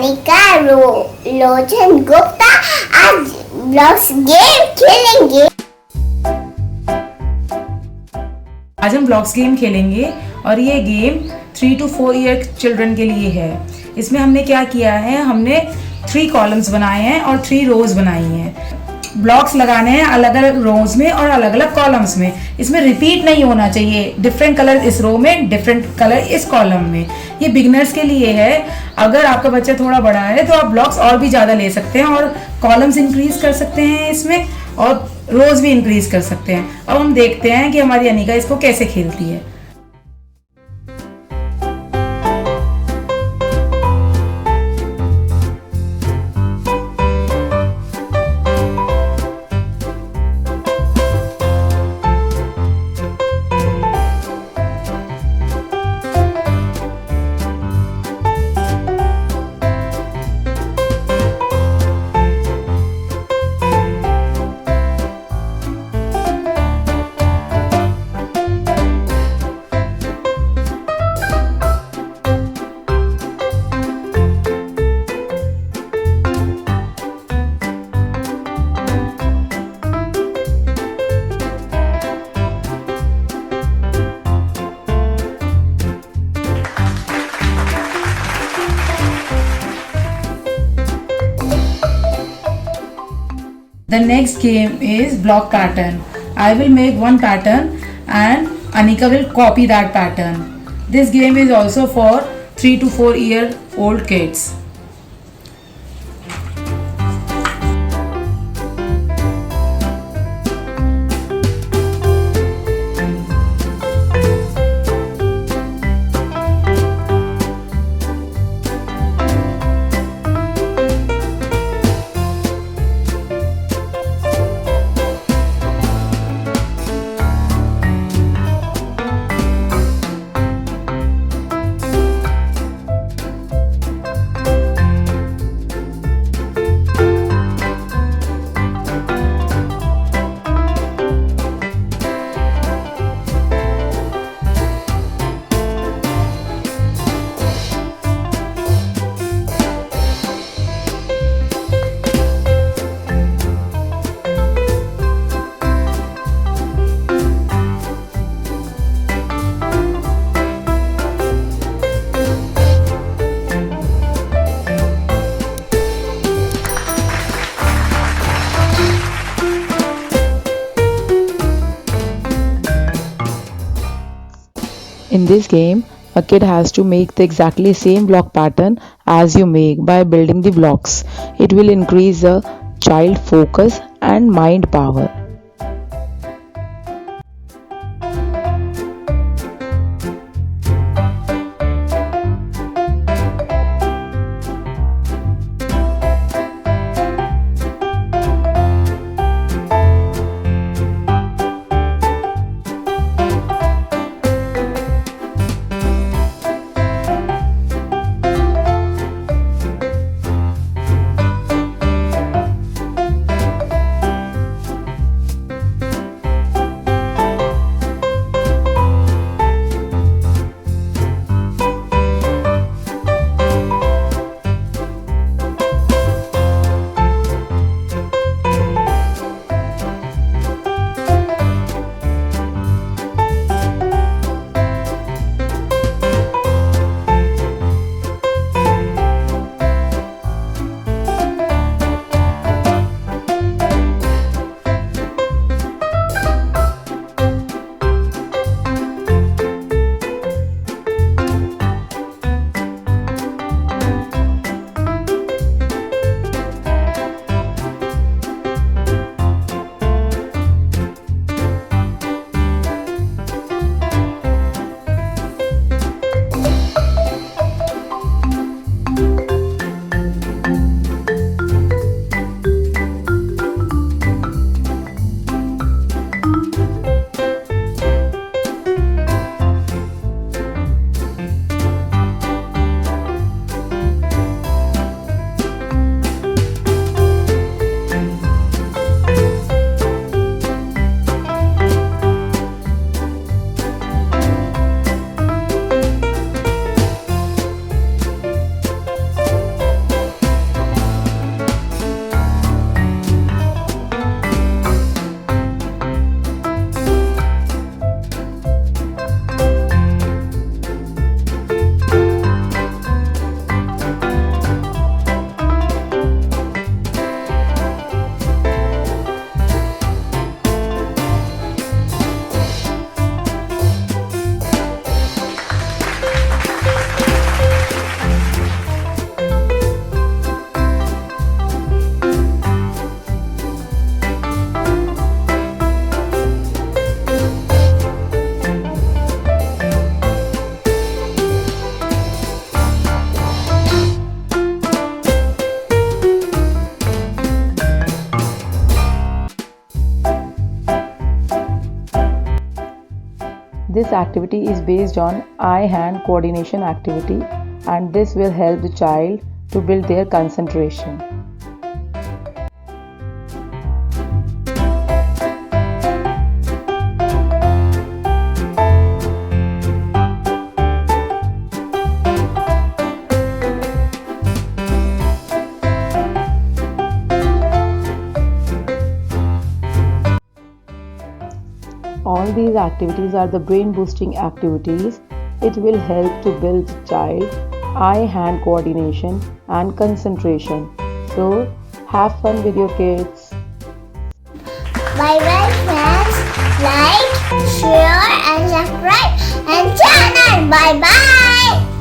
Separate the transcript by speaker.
Speaker 1: अनिका लोचन गुप्ता आज blocks game खेलेंगे।
Speaker 2: आज हम ब्लॉक्स गेम खेलेंगे और ये गेम 3 to 4 ईयर चिल्ड्रन के लिए है। इसमें हमने क्या किया है, हमने 3 कॉलम्स बनाए हैं और 3 रोज बनाई हैं। ब्लॉक्स लगाने हैं अलग अलग रोज में और अलग अलग कॉलम्स में। इसमें रिपीट नहीं होना चाहिए, डिफरेंट कलर इस रो में, डिफरेंट कलर इस कॉलम में। ये बिगिनर्स के लिए है। अगर आपका बच्चा थोड़ा बड़ा है तो आप ब्लॉक्स और भी ज़्यादा ले सकते हैं और कॉलम्स इंक्रीज कर सकते हैं इसमें, और रोज भी इंक्रीज कर सकते हैं। अब हम देखते हैं कि हमारी अनिका इसको कैसे खेलती है। The next game is block pattern. I will make one pattern and Anika will copy that pattern. This game is also for 3 to 4 year old kids.
Speaker 3: In this game, a kid has to make the exactly same block pattern as you make by building the blocks. It will increase the child focus and mind power. This activity is based on eye-hand coordination activity, and this will help the child to build their concentration. All these activities are the brain boosting activities. It will help to build the child eye-hand coordination and concentration. So have fun with your kids.
Speaker 1: Bye bye friends. Like, share and subscribe and channel. Bye bye.